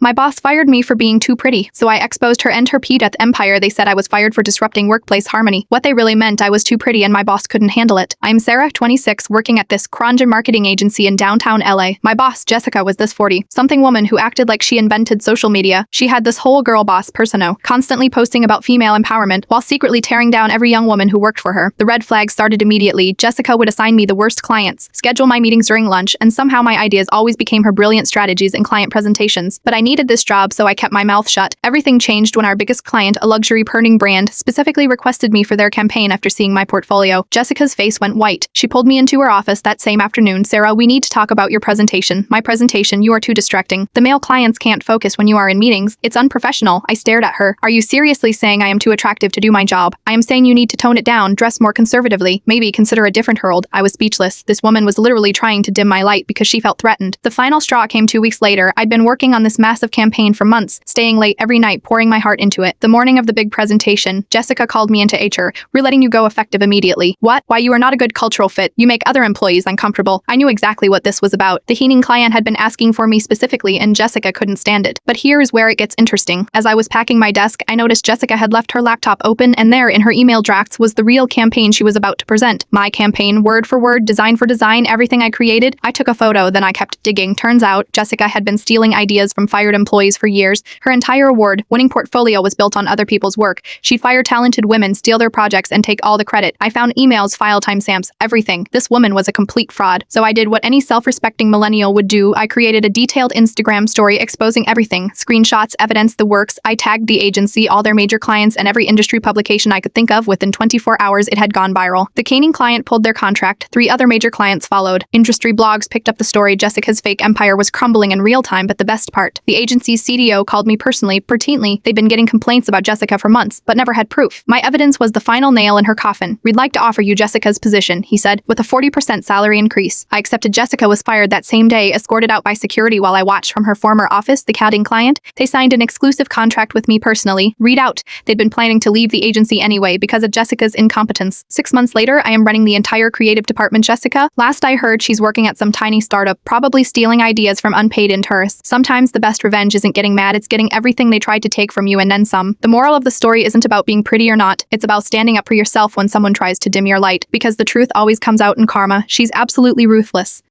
My boss fired me for being too pretty, so I exposed her and her P-Death empire. They said I was fired for disrupting workplace harmony. What they really meant, I was too pretty and my boss couldn't handle it. I'm Sarah, 26, working at this cronge marketing agency in downtown LA. My boss, Jessica, was this 40-something woman who acted like she invented social media. She had this whole girl boss persona, constantly posting about female empowerment while secretly tearing down every young woman who worked for her. The red flags started immediately. Jessica would assign me the worst clients, schedule my meetings during lunch, and somehow my ideas always became her brilliant strategies in client presentations. But I needed this job, so I kept my mouth shut. Everything changed when our biggest client, a luxury purning brand, specifically requested me for their campaign after seeing my portfolio. Jessica's face went white. She pulled me into her office that same afternoon. "Sarah, we need to talk about your presentation." "My presentation? You are too distracting. The male clients can't focus when you are in meetings. It's unprofessional." I stared at her. "Are you seriously saying I am too attractive to do my job? I am saying you need to tone it down, dress more conservatively, maybe consider a different herald." I was speechless. This woman was literally trying to dim my light because she felt threatened. The final straw came 2 weeks later. I'd been working on this massive campaign for months, staying late every night, pouring my heart into it. The morning of the big presentation, Jessica called me into HR. "We're letting you go effective immediately." "What?" "Why, you are not a good cultural fit. You make other employees uncomfortable." I knew exactly what this was about. The Heening client had been asking for me specifically, and Jessica couldn't stand it. But here's where it gets interesting. As I was packing my desk, I noticed Jessica had left her laptop open, and there in her email drafts was the real campaign she was about to present. My campaign, word for word, design for design, everything I created. I took a photo, then I kept digging. Turns out, Jessica had been stealing ideas from fired employees for years. Her entire award-winning portfolio was built on other people's work. She'd fire talented women, steal their projects, and take all the credit. I found emails, file timestamps, everything. This woman was a complete fraud. So I did what any self-respecting millennial would do. I created a detailed Instagram story exposing everything. Screenshots, evidence, the works. I tagged the agency, all their major clients, and every industry publication I could think of. Within 24 hours, it had gone viral. The Caning client pulled their contract. 3 other major clients followed. Industry blogs picked up the story. Jessica's fake empire was crumbling in real time, but the best part, the agency's CDO called me personally. Pertinently, they'd been getting complaints about Jessica for months, but never had proof. My evidence was the final nail in her coffin. "We'd like to offer you Jessica's position," he said, "with a 40% salary increase." I accepted. Jessica was fired that same day, escorted out by security while I watched from her former office. The Caning client, they signed an exclusive contract with me personally. Read out. They'd been planning to leave the agency anyway because of Jessica's incompetence. 6 months later, I am running the entire creative department. Jessica, last I heard, she's working at some tiny startup, probably stealing ideas from unpaid interns. Sometimes the best revenge isn't getting mad, it's getting everything they tried to take from you and then some. The moral of the story isn't about being pretty or not, it's about standing up for yourself when someone tries to dim your light, because the truth always comes out in karma. She's absolutely ruthless.